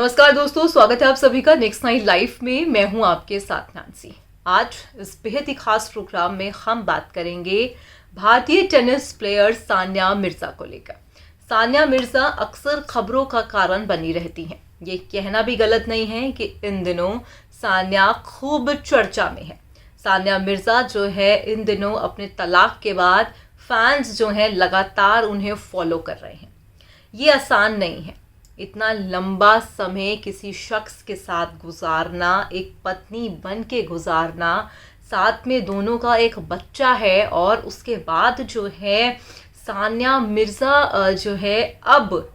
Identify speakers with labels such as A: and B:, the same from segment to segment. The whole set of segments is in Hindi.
A: नमस्कार दोस्तों, स्वागत है आप सभी का नेक्स्ट नाइट लाइफ में। मैं हूं आपके साथ नैन्सी। आज इस बेहद ही खास प्रोग्राम में हम बात करेंगे भारतीय टेनिस प्लेयर सानिया मिर्जा को लेकर। सानिया मिर्जा अक्सर खबरों का कारण बनी रहती हैं। ये कहना भी गलत नहीं है कि इन दिनों सानिया खूब चर्चा में है। सानिया मिर्जा जो है इन दिनों अपने तलाक के बाद फैंस जो हैं लगातार उन्हें फॉलो कर रहे हैं। ये आसान नहीं है। इतना लंबा समय किसी शख्स के साथ गुजारना, एक पत्नी बन के गुजारना, साथ में दोनों का एक बच्चा है, और उसके बाद जो है सानिया मिर्ज़ा जो है अब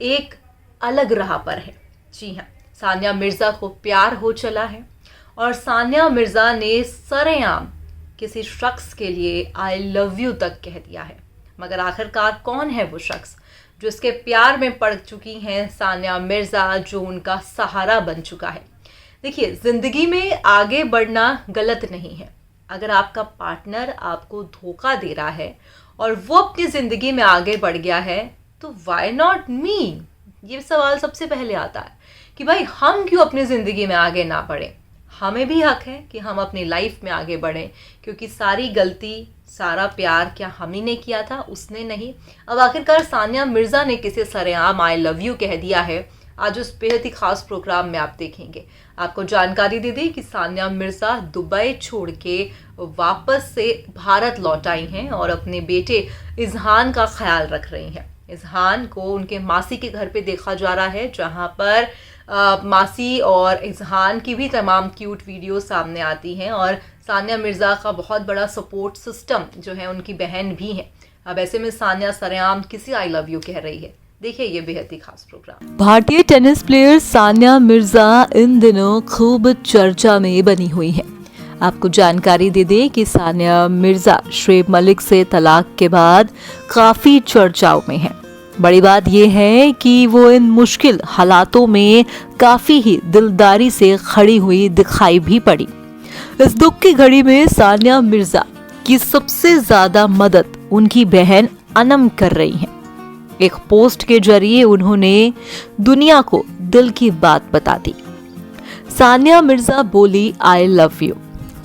A: एक अलग राह पर है। जी हाँ, सानिया मिर्ज़ा को प्यार हो चला है और सानिया मिर्ज़ा ने सरेआम किसी शख्स के लिए आई लव यू तक कह दिया है। मगर आखिरकार कौन है वो शख्स जो इसके प्यार में पड़ चुकी हैं सानिया मिर्ज़ा, जो उनका सहारा बन चुका है? देखिए, ज़िंदगी में आगे बढ़ना गलत नहीं है। अगर आपका पार्टनर आपको धोखा दे रहा है और वो अपनी ज़िंदगी में आगे बढ़ गया है, तो वाई नॉट मी? ये सवाल सबसे पहले आता है कि भाई हम क्यों अपनी ज़िंदगी में आगे ना बढ़ें। हमें भी हक है कि हम अपनी लाइफ में आगे बढ़ें, क्योंकि सारी गलती, सारा प्यार क्या हम ही ने किया था? उसने नहीं। अब आखिरकार सानिया मिर्ज़ा ने किसे सरेआम आई लव यू कह दिया है, आज उस बेहद ही खास प्रोग्राम में आप देखेंगे। आपको जानकारी दे दें कि सानिया मिर्ज़ा दुबई छोड़ के वापस से भारत लौट आई हैं और अपने बेटे इज़हान का ख्याल रख रही हैं। इज़हान को उनके मासी के घर पे देखा जा रहा है, जहाँ पर मासी और इज़हान की भी तमाम क्यूट वीडियो सामने आती हैं, और सानिया मिर्ज़ा का बहुत बड़ा सपोर्ट सिस्टम जो है उनकी बहन भी है। अब ऐसे में सानिया सरेआम किसी आई लव यू कह रही है। देखिए ये बेहद ही खास प्रोग्राम।
B: भारतीय टेनिस प्लेयर सानिया मिर्ज़ा इन दिनों खूब चर्चा में बनी हुई है। आपको जानकारी दे दें कि सानिया मिर्ज़ा शुएब मलिक से तलाक के बाद काफ़ी चर्चाओं में है। बड़ी बात यह है कि वो इन मुश्किल हालातों में काफ़ी ही दिलदारी से खड़ी हुई दिखाई भी पड़ी। इस दुख की घड़ी में सानिया मिर्ज़ा की सबसे ज़्यादा मदद उनकी बहन अनम कर रही हैं। एक पोस्ट के जरिए उन्होंने दुनिया को दिल की बात बता दी। सानिया मिर्ज़ा बोली आई लव यू।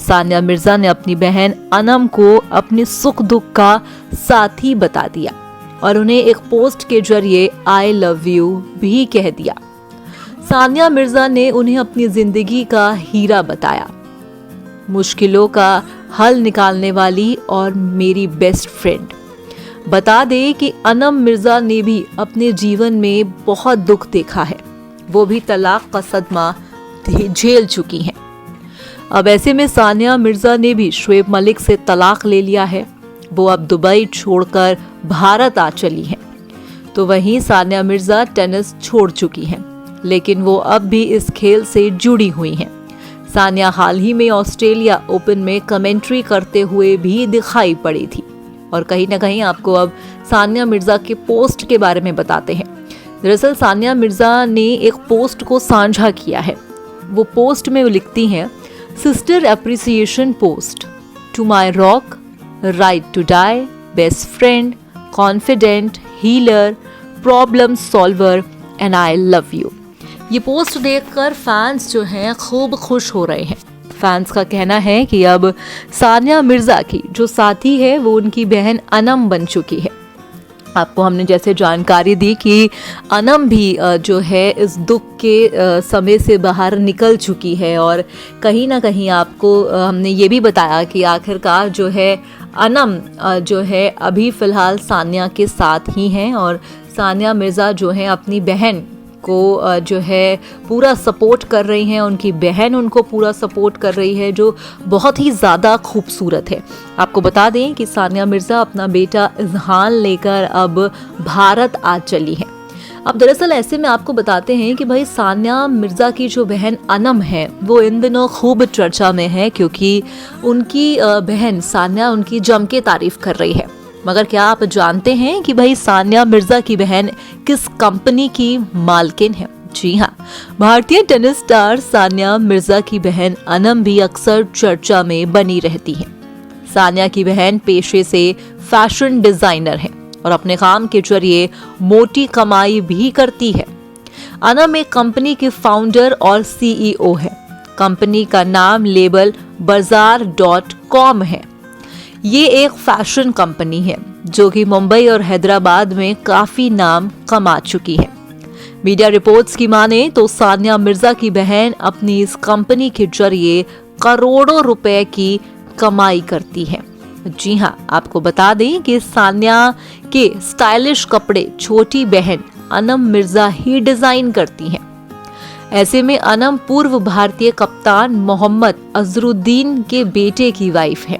B: सानिया मिर्ज़ा ने अपनी बहन अनम को अपने सुख दुख का साथी बता दिया और उन्हें एक पोस्ट के जरिए आई लव यू भी कह दिया। सानिया मिर्ज़ा ने उन्हें अपनी जिंदगी का हीरा बताया, मुश्किलों का हल निकालने वाली और मेरी बेस्ट फ्रेंड। बता दे कि अनम मिर्ज़ा ने भी अपने जीवन में बहुत दुख देखा है। वो भी तलाक का सदमा झेल चुकी हैं। अब ऐसे में सानिया मिर्ज़ा ने भी शुएब मलिक से तलाक ले लिया है। वो अब दुबई छोड़कर भारत आ चली हैं। तो वहीं सानिया मिर्ज़ा टेनिस छोड़ चुकी हैं, लेकिन वो अब भी इस खेल से जुड़ी हुई हैं। सानिया हाल ही में ऑस्ट्रेलिया ओपन में कमेंट्री करते हुए भी दिखाई पड़ी थी। और कहीं ना कहीं आपको अब सानिया मिर्ज़ा के पोस्ट के बारे में बताते हैं। दरअसल सानिया मिर्ज़ा ने एक पोस्ट को साझा किया है। वो पोस्ट में वो लिखती हैं, sister appreciation post to my rock, right to die, best friend, confident, healer, problem solver and I love you. ये पोस्ट देखकर फैंस जो हैं खूब खुश हो रहे हैं। फैंस का कहना है कि अब सानिया मिर्ज़ा की जो साथी है वो उनकी बहन अनम बन चुकी है। आपको हमने जैसे जानकारी दी कि अनम भी जो है इस दुख के समय से बाहर निकल चुकी है, और कहीं ना कहीं आपको हमने ये भी बताया कि आखिरकार जो है अनम जो है अभी फ़िलहाल सानिया के साथ ही हैं, और सानिया मिर्ज़ा जो है अपनी बहन को जो है पूरा सपोर्ट कर रही हैं। उनकी बहन उनको पूरा सपोर्ट कर रही है, जो बहुत ही ज़्यादा खूबसूरत है। आपको बता दें कि सानिया मिर्ज़ा अपना बेटा इज़हान लेकर अब भारत आ चली हैं। अब दरअसल ऐसे में आपको बताते हैं कि भाई सानिया मिर्ज़ा की जो बहन अनम है वो इन दिनों खूब चर्चा में है, क्योंकि उनकी बहन सानिया उनकी जम के तारीफ कर रही है। मगर क्या आप जानते हैं कि भाई सानिया मिर्ज़ा की बहन किस कंपनी की मालकिन है? जी हाँ, भारतीय टेनिस स्टार सानिया मिर्ज़ा की बहन अनम भी अक्सर चर्चा में बनी रहती है। सानिया की बहन पेशे से फैशन डिजाइनर है और अपने काम के जरिए मोटी कमाई भी करती है। अनम एक कंपनी के फाउंडर और CEO है। कंपनी का नाम लेबल bazaar.com है। ये एक फैशन कंपनी है जो कि मुंबई और हैदराबाद में काफी नाम कमा चुकी है। मीडिया रिपोर्ट्स की माने तो सानिया मिर्जा की बहन अपनी इस कंपनी के जरिए करोड़ों रुपए की कमाई करती है। जी हाँ, आपको बता दें कि सानिया के स्टाइलिश कपड़े छोटी बहन अनम मिर्जा ही डिजाइन करती हैं। ऐसे में अनम पूर्व भारतीय कप्तान मोहम्मद अजरुद्दीन के बेटे की वाइफ है।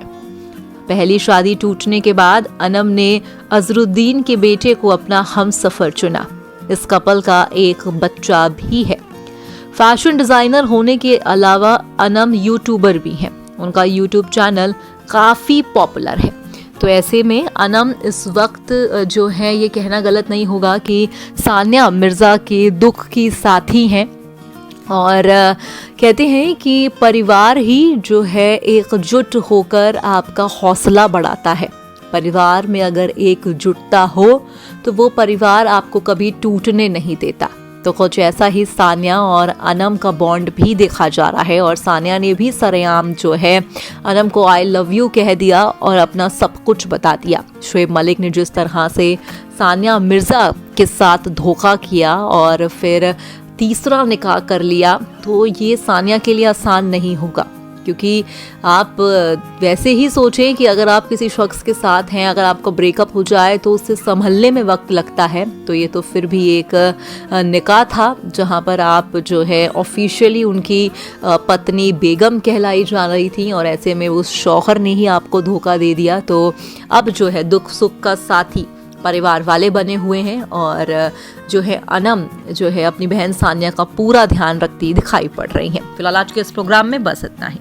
B: पहली शादी टूटने के बाद अनम ने अजरुद्दीन के बेटे को अपना हमसफर चुना। इस कपल का एक बच्चा भी है। फैशन डिजाइनर होने के अलावा अनम यूट्यूबर भी हैं। उनका यूट्यूब चैनल काफी पॉपुलर है। तो ऐसे में अनम इस वक्त जो है, ये कहना गलत नहीं होगा कि सानिया मिर्जा के दुख की साथी हैं। और कहते हैं कि परिवार ही जो है एकजुट होकर आपका हौसला बढ़ाता है। परिवार में अगर एकजुटता हो तो वो परिवार आपको कभी टूटने नहीं देता। तो कुछ ऐसा ही सानिया और अनम का बॉन्ड भी देखा जा रहा है। और सानिया ने भी सरेआम जो है अनम को आई लव यू कह दिया और अपना सब कुछ बता दिया। शोएब मलिक ने जिस तरह से सानिया मिर्जा के साथ धोखा किया और फिर तीसरा निकाह कर लिया, तो ये सानिया के लिए आसान नहीं होगा। क्योंकि आप वैसे ही सोचें कि अगर आप किसी शख्स के साथ हैं, अगर आपका ब्रेकअप हो जाए तो उससे संभलने में वक्त लगता है। तो ये तो फिर भी एक निकाह था जहाँ पर आप जो है ऑफिशियली उनकी पत्नी बेगम कहलाई जा रही थी और ऐसे में उस शौहर ने ही आपको धोखा दे दिया। तो अब जो है दुख सुख का साथी परिवार वाले बने हुए हैं और जो है अनम जो है अपनी बहन सानिया का पूरा ध्यान रखती दिखाई पड़ रही है। फिलहाल आज के इस प्रोग्राम में बस इतना ही।